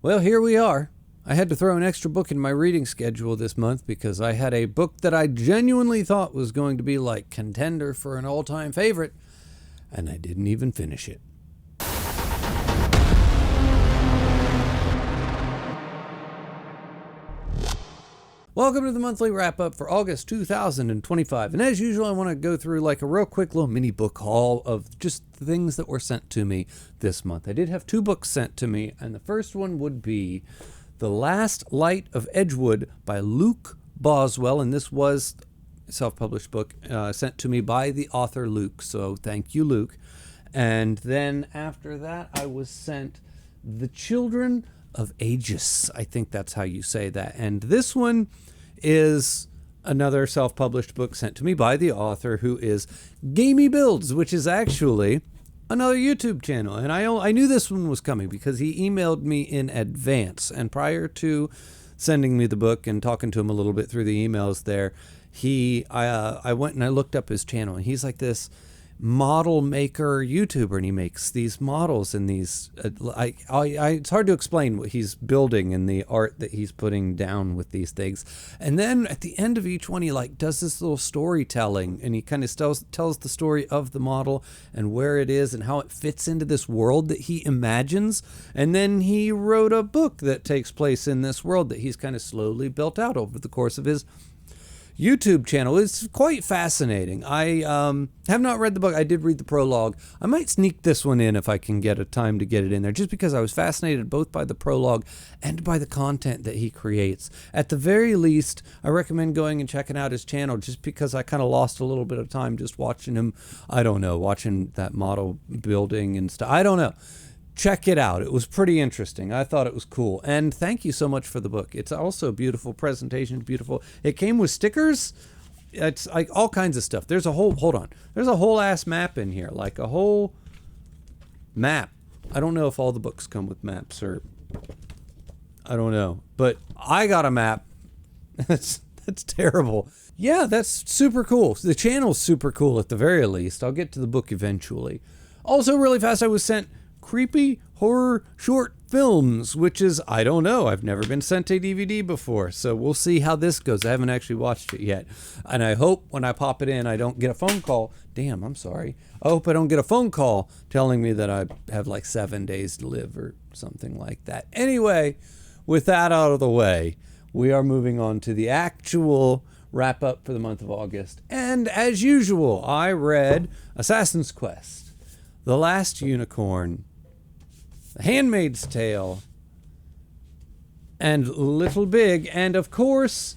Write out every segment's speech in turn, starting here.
Well, here we are. I had to throw an extra book in my reading schedule this month because I had a book that I genuinely thought was going to be like contender for an all-time favorite, and I didn't even finish it. Welcome to the monthly wrap-up for August 2025. And as usual, I want to go through like a real quick little mini book haul of just things that were sent to me this month. I did have 2 books sent to me, and the first one would be The Last Light of Edgewood by Luke Boswell. And this was a self-published book sent to me by the author Luke. So thank you, Luke. And then after that, I was sent The Children of Aegis. I think that's how you say that. And this one is another self-published book sent to me by the author, who is Gameyy Builds, which is actually another YouTube channel. And I knew this one was coming because he emailed me in advance. And prior to sending me the book and talking to him a little bit through the emails there, I went and I looked up his channel, and he's like this model maker YouTuber, and he makes these models and these it's hard to explain what he's building and the art that he's putting down with these things. And then at the end of each one, he like does this little storytelling, and he kind of tells the story of the model and where it is and how it fits into this world that he imagines. And then he wrote a book that takes place in this world that he's kind of slowly built out over the course of his YouTube channel. It's quite fascinating. I have not read the book. I did read the prologue. I might sneak this one in if I can get a time to get it in there, just because I was fascinated both by the prologue and by the content that he creates. At the very least, I recommend going and checking out his channel, just because I kind of lost a little bit of time just watching him, watching that model building and stuff. I don't know. Check it out. It was pretty interesting. I thought it was cool. And thank you so much for the book. It's also a beautiful presentation, beautiful. It came with stickers. It's like all kinds of stuff. There's a whole ass map in here, like a whole map. I don't know if all the books come with maps, or I don't know, but I got a map. That's terrible. Yeah, that's super cool. The channel's super cool at the very least. I'll get to the book eventually. Also, really fast, I was sent creepy horror short films, which is, I don't know, I've never been sent a DVD before, so we'll see how this goes. I haven't actually watched it yet, and I hope when I pop it in I don't get a phone call. Damn, I'm sorry. I hope I don't get a phone call telling me that I have like 7 days to live or something like that. Anyway, with that out of the way, we are moving on to the actual wrap up for the month of August. And as usual, I read Assassin's Quest, The Last Unicorn, The Handmaid's Tale, and Little Big. And of course,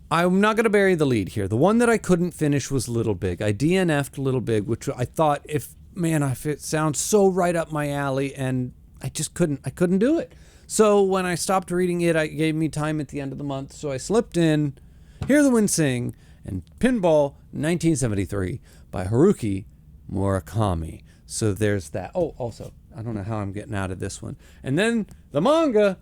I'm not going to bury the lead here. The one that I couldn't finish was Little Big. I DNF'd Little Big, which I thought, if it sounds so right up my alley, and I just couldn't do it. So when I stopped reading it, it gave me time at the end of the month. So I slipped in Hear the Wind Sing and Pinball 1973 by Haruki Murakami. So there's that. Oh, also, I don't know how I'm getting out of this one. And then the manga,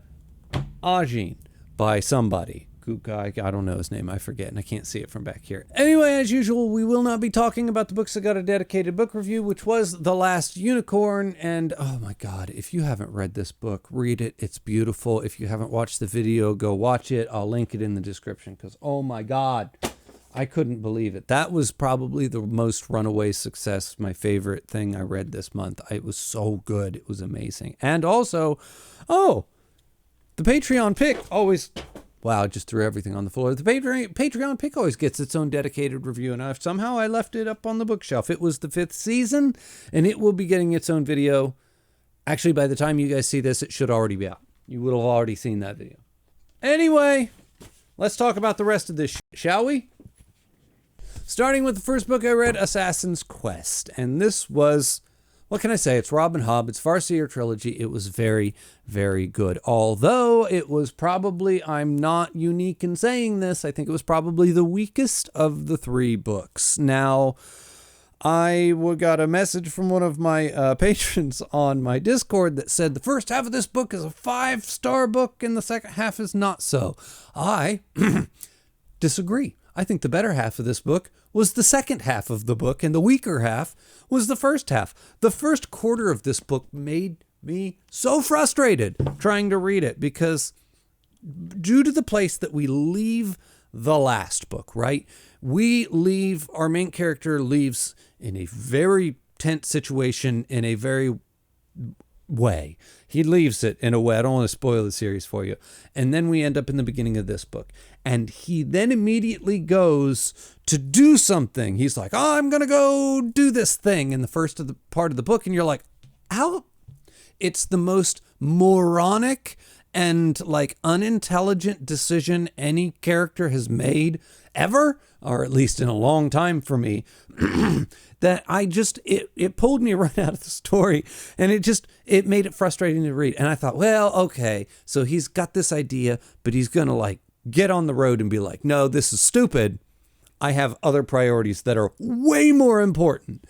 Ajin, by somebody. I don't know his name. I forget, and I can't see it from back here. Anyway, as usual, we will not be talking about the books that got a dedicated book review, which was The Last Unicorn. And oh my God, if you haven't read this book, read it. It's beautiful. If you haven't watched the video, go watch it. I'll link it in the description, because oh my God, I couldn't believe it. That was probably the most runaway success, my favorite thing I read this month. It was so good. It was amazing. And also, the Patreon pick always... Wow, I just threw everything on the floor. The Patreon pick always gets its own dedicated review, and somehow I left it up on the bookshelf. It was the 5th season, and it will be getting its own video. Actually, by the time you guys see this, it should already be out. You would have already seen that video. Anyway, let's talk about the rest of this, shall we? Starting with the first book I read, Assassin's Quest. And this was, what can I say? It's Robin Hobb. It's Farseer Trilogy. It was very, very good. Although it was probably, I'm not unique in saying this, I think it was probably the weakest of the 3 books. Now, I got a message from one of my patrons on my Discord that said the first half of this book is a 5-star book and the second half is not so. I disagree. I think the better half of this book was the second half of the book, and the weaker half was the first half. The first quarter of this book made me so frustrated trying to read it because due to the place that we leave the last book, right? Our main character leaves in a very tense situation in a very way. He leaves it in a way. I don't want to spoil the series for you. And then we end up in the beginning of this book. And he then immediately goes to do something. He's like, oh, I'm going to go do this thing in the first of the part of the book. And you're like, how? It's the most moronic and like unintelligent decision any character has made ever, or at least in a long time for me, that it pulled me right out of the story, and it made it frustrating to read. And I thought, well, okay, so he's got this idea, but he's going to like get on the road and be like, no, this is stupid. I have other priorities that are way more important.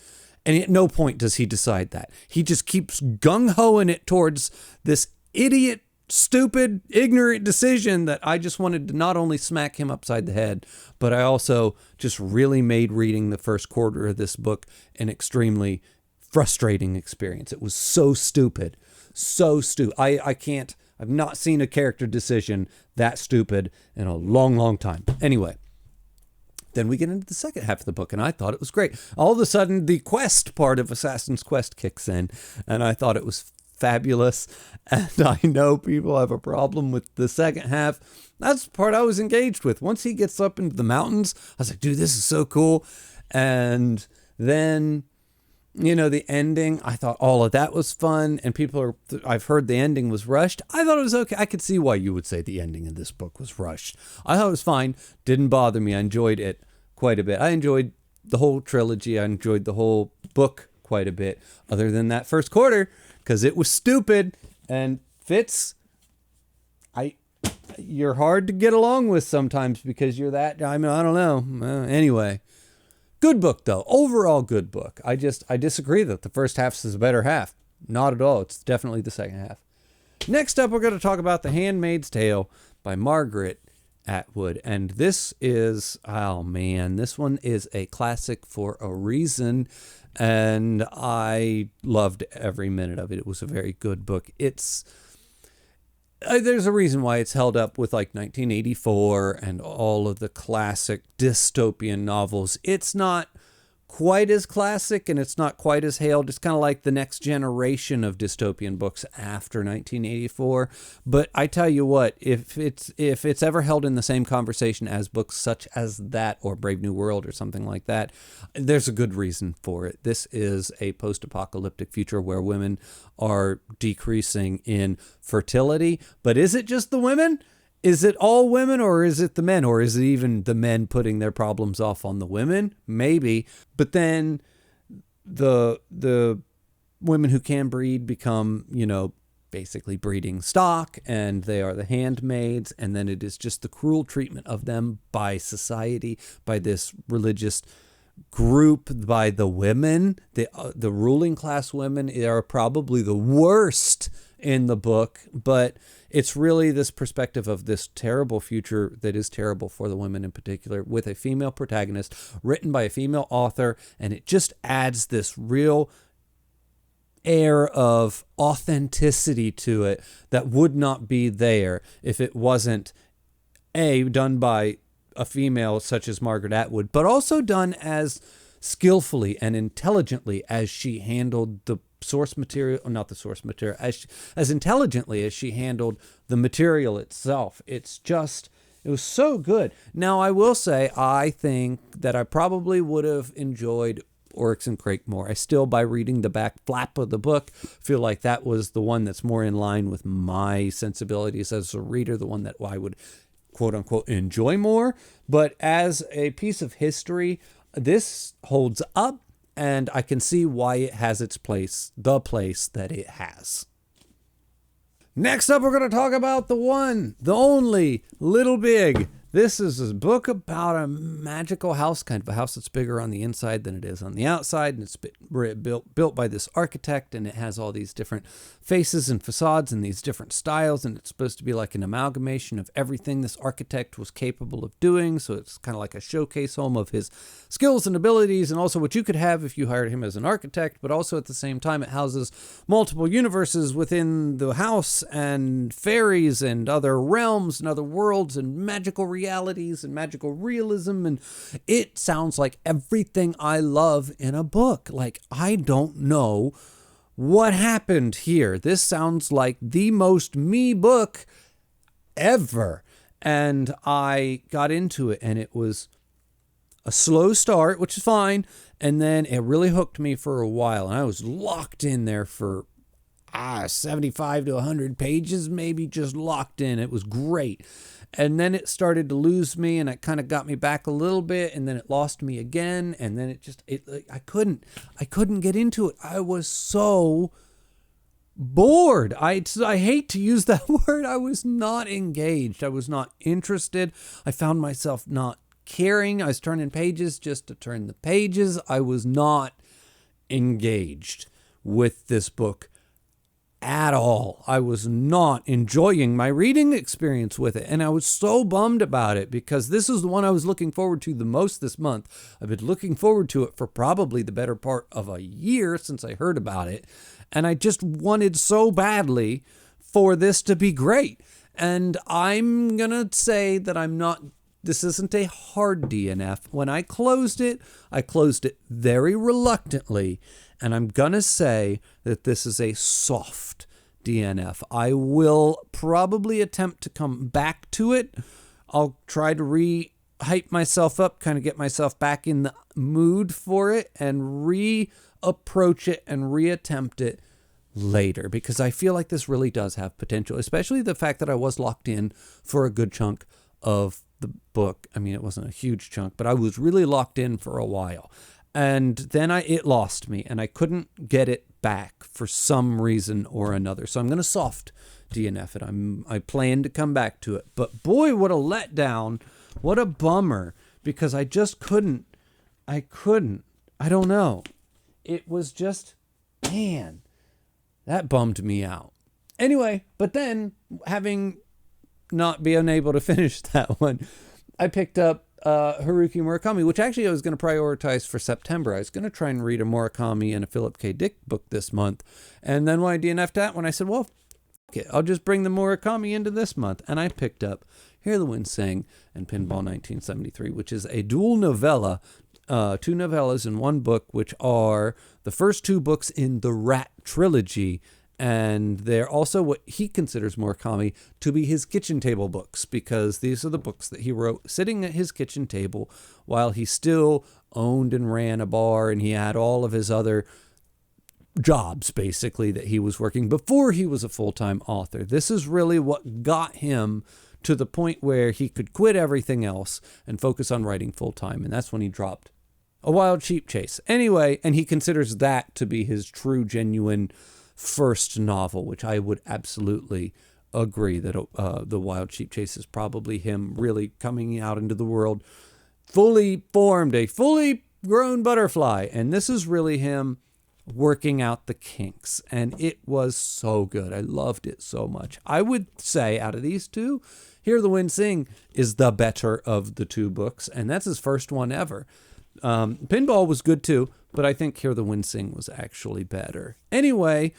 And at no point does he decide that. He just keeps gung-hoing it towards this idiot, stupid, ignorant decision that I just wanted to not only smack him upside the head, but I also just really made reading the first quarter of this book an extremely frustrating experience. It was so stupid. So stupid. I've not seen a character decision that stupid in a long, long time. Anyway. Then we get into the second half of the book, and I thought it was great. All of a sudden, the quest part of Assassin's Quest kicks in, and I thought it was fabulous. And I know people have a problem with the second half. That's the part I was engaged with. Once he gets up into the mountains, I was like, dude, this is so cool. And then, the ending, I thought all of that was fun. And I've heard the ending was rushed. I thought it was okay. I could see why you would say the ending of this book was rushed. I thought it was fine. Didn't bother me. I enjoyed it quite a bit. I enjoyed the whole trilogy. I enjoyed the whole book quite a bit, other than that first quarter, because it was stupid. And Fitz, you're hard to get along with sometimes because you're that, I don't know. Anyway, good book though. Overall good book. I disagree that the first half is the better half. Not at all. It's definitely the second half. Next up, we're going to talk about The Handmaid's Tale by Margaret Atwood. And this is, this one is a classic for a reason. And I loved every minute of it. It was a very good book. There's a reason why it's held up with like 1984 and all of the classic dystopian novels. It's not quite as classic and it's not quite as hailed. It's kind of like the next generation of dystopian books after 1984. But I tell you what, if it's ever held in the same conversation as books such as that or Brave New World or something like that, there's a good reason for it. This is a post-apocalyptic future where women are decreasing in fertility. But is it just the women? Is it all women, or is it the men, or is it even the men putting their problems off on the women? Maybe. But then the women who can breed become, basically breeding stock, and they are the handmaids. And then it is just the cruel treatment of them by society, by this religious group, by the women. The ruling class women are probably the worst in the book, but it's really this perspective of this terrible future that is terrible for the women in particular, with a female protagonist written by a female author, and it just adds this real air of authenticity to it that would not be there if it wasn't done by a female such as Margaret Atwood, but also done as skillfully and intelligently as she handled the source material, not the source material, as intelligently as she handled the material itself. It was so good. Now, I will say, I think that I probably would have enjoyed Oryx and Crake more. I still, by reading the back flap of the book, feel like that was the one that's more in line with my sensibilities as a reader, the one that I would, quote unquote, enjoy more. But as a piece of history, this holds up. And I can see why it has its place, the place that it has. Next up, we're going to talk about the one, the only, Little Big. This is a book about a magical house, kind of a house that's bigger on the inside than it is on the outside, and it's built by this architect, and it has all these different faces and facades and these different styles, and it's supposed to be like an amalgamation of everything this architect was capable of doing, so it's kind of like a showcase home of his skills and abilities, and also what you could have if you hired him as an architect, but also at the same time it houses multiple universes within the house, and fairies and other realms and other worlds and magical realities and magical realism, and it sounds like everything I love in a book. Like, I don't know what happened here. This sounds like the most me book ever. And I got into it, and it was a slow start, which is fine, and then it really hooked me for a while, and I was locked in there for 75 to 100 pages, maybe, just locked in. It was great. And then it started to lose me, and it kind of got me back a little bit, and then it lost me again, and then I couldn't get into it. I was so bored. I hate to use that word. I was not engaged. I was not interested. I found myself not caring. I was turning pages just to turn the pages. I was not engaged with this book at all. I was not enjoying my reading experience with it, and I was so bummed about it because this is the one I was looking forward to the most this month. I've been looking forward to it for probably the better part of a year since I heard about it, and I just wanted so badly for this to be great. And I'm gonna say that this isn't a hard DNF. When I closed it very reluctantly, and I'm gonna say that this is a soft DNF. I will probably attempt to come back to it. I'll try to hype myself up, kind of get myself back in the mood for it, and approach it and reattempt it later, because I feel like this really does have potential, especially the fact that I was locked in for a good chunk of the book. I mean, it wasn't a huge chunk, but I was really locked in for a while. And then it lost me, and I couldn't get it back for some reason or another. So I'm going to soft DNF it. I plan to come back to it. But boy, what a letdown. What a bummer, because I just couldn't. I don't know. It was just, man, that bummed me out. Anyway, but then, having not been able to finish that one, I picked up Haruki Murakami, which actually I was going to prioritize for September. I was going to try and read a Murakami and a Philip K. Dick book this month. And then when I DNF'd that one, I said, well, I'll just bring the Murakami into this month. And I picked up Hear the Wind Sing and Pinball 1973, which is a dual novella, two novellas in one book, which are the first two books in the Rat trilogy. And they're also what he considers Murakami to be his kitchen table books, because these are the books that he wrote sitting at his kitchen table while he still owned and ran a bar, and he had all of his other jobs, basically, that he was working before he was a full-time author. This is really what got him to the point where he could quit everything else and focus on writing full-time, and that's when he dropped A Wild Sheep Chase. Anyway, and he considers that to be his true, genuine first novel, which I would absolutely agree that The Wild Sheep Chase is probably him really coming out into the world, fully formed, a fully grown butterfly. And this is really him working out the kinks. And it was so good. I loved it so much. I would say out of these two, Hear the Wind Sing is the better of the two books. And that's his first one ever. Pinball was good too, but I think Hear the Wind Sing was actually better. Anyway,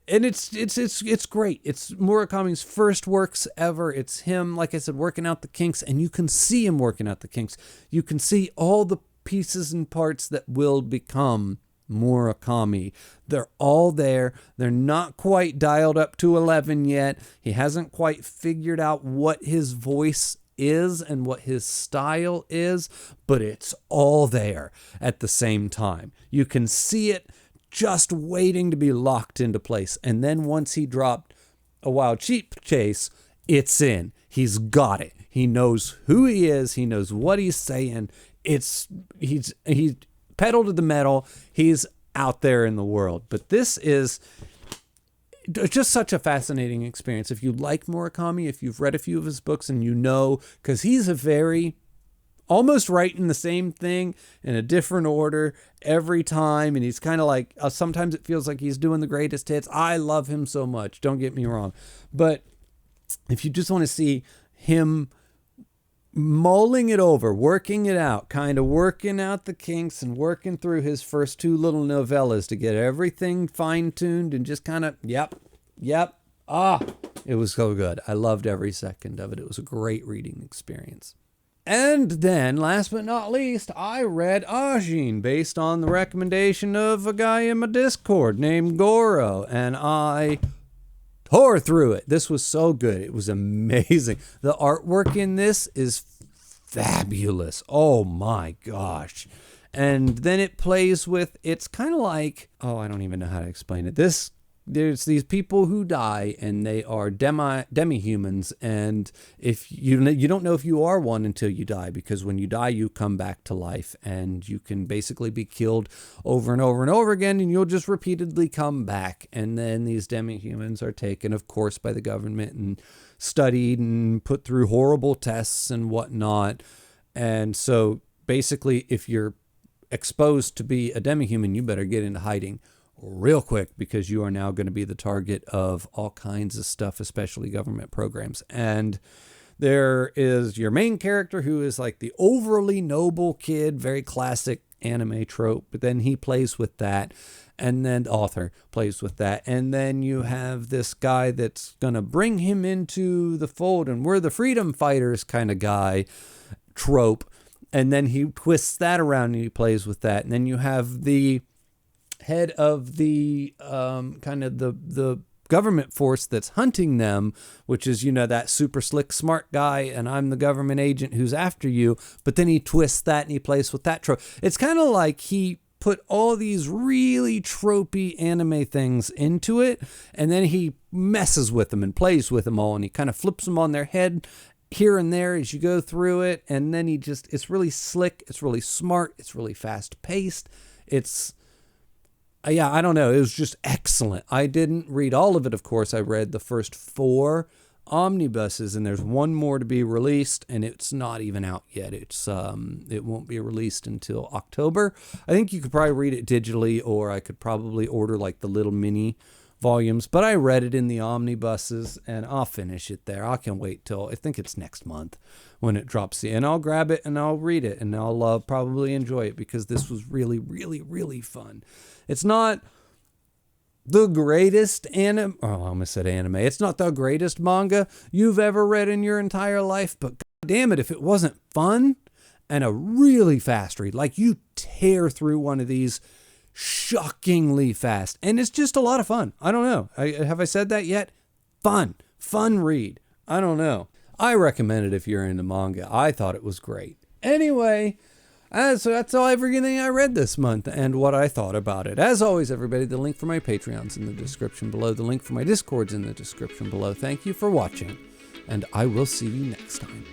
and it's great. It's Murakami's first works ever. It's him, like I said, working out the kinks, and you can see him working out the kinks. You can see all the pieces and parts that will become Murakami. They're all there. They're not quite dialed up to 11 yet. He hasn't quite figured out what his voice is and what his style is, but it's all there at the same time. You can see it just waiting to be locked into place. And then once he dropped A Wild Sheep Chase, it's in. He's got it. He knows who he is. He knows what he's saying. He's pedal to the metal. He's out there in the world. But this is just such a fascinating experience. If you like Murakami, if you've read a few of his books and you know, because he's a very almost writing the same thing in a different order every time. And he's kind of like, sometimes it feels like he's doing the greatest hits. I love him so much. Don't get me wrong. But if you just want to see him mulling it over, working it out, kind of working out the kinks and working through his first two little novellas to get everything fine-tuned and just kind of, yep. It was so good. I loved every second of it. It was a great reading experience. And then, last but not least, I read Ajin, based on the recommendation of a guy in my Discord named Goro, and I tore through it. This was so good. It was amazing. The artwork in this is fabulous. Oh my gosh. And then it plays with, it's kind of like, I don't even know how to explain it. There's these people who die and they are demi-humans, and if you don't know if you are one until you die, because when you die you come back to life and you can basically be killed over and over and over again, and you'll just repeatedly come back. And then these demi-humans are taken, of course, by the government and studied and put through horrible tests and whatnot. And so basically, if you're exposed to be a demi-human, you better get into hiding real quick, because you are now going to be the target of all kinds of stuff, especially government programs. And there is your main character, who is like the overly noble kid, very classic anime trope, but then he plays with that, and then the author plays with that. And then you have this guy that's going to bring him into the fold, and we're the freedom fighters kind of guy trope. And then he twists that around and he plays with that. And then you have the head of the kind of the government force that's hunting them, which is, that super slick smart guy, and I'm the government agent who's after you. But then he twists that and he plays with that trope. It's kind of like he put all these really tropey anime things into it, and then he messes with them and plays with them all, and he kind of flips them on their head here and there as you go through it. And then it's really slick, it's really smart, it's really fast paced. I don't know. It was just excellent. I didn't read all of it, of course. I read the first 4 omnibuses, and there's one more to be released, and it's not even out yet. It won't be released until October. I think you could probably read it digitally, or I could probably order like the little mini volumes. But I read it in the omnibuses, and I'll finish it there. I can wait till, I think it's next month when it drops in. I'll grab it and I'll read it, and I'll probably enjoy it, because this was really, really, really fun. It's not the greatest anime. Oh, I almost said anime. It's not the greatest manga you've ever read in your entire life, but God damn it, if it wasn't fun and a really fast read, like you tear through one of these shockingly fast, and it's just a lot of fun. I don't know. Have I said that yet? Fun read. I don't know. I recommend it if you're into manga. I thought it was great. Anyway, so that's everything I read this month and what I thought about it. As always, everybody, the link for my Patreon's in the description below. The link for my Discord's in the description below. Thank you for watching, and I will see you next time.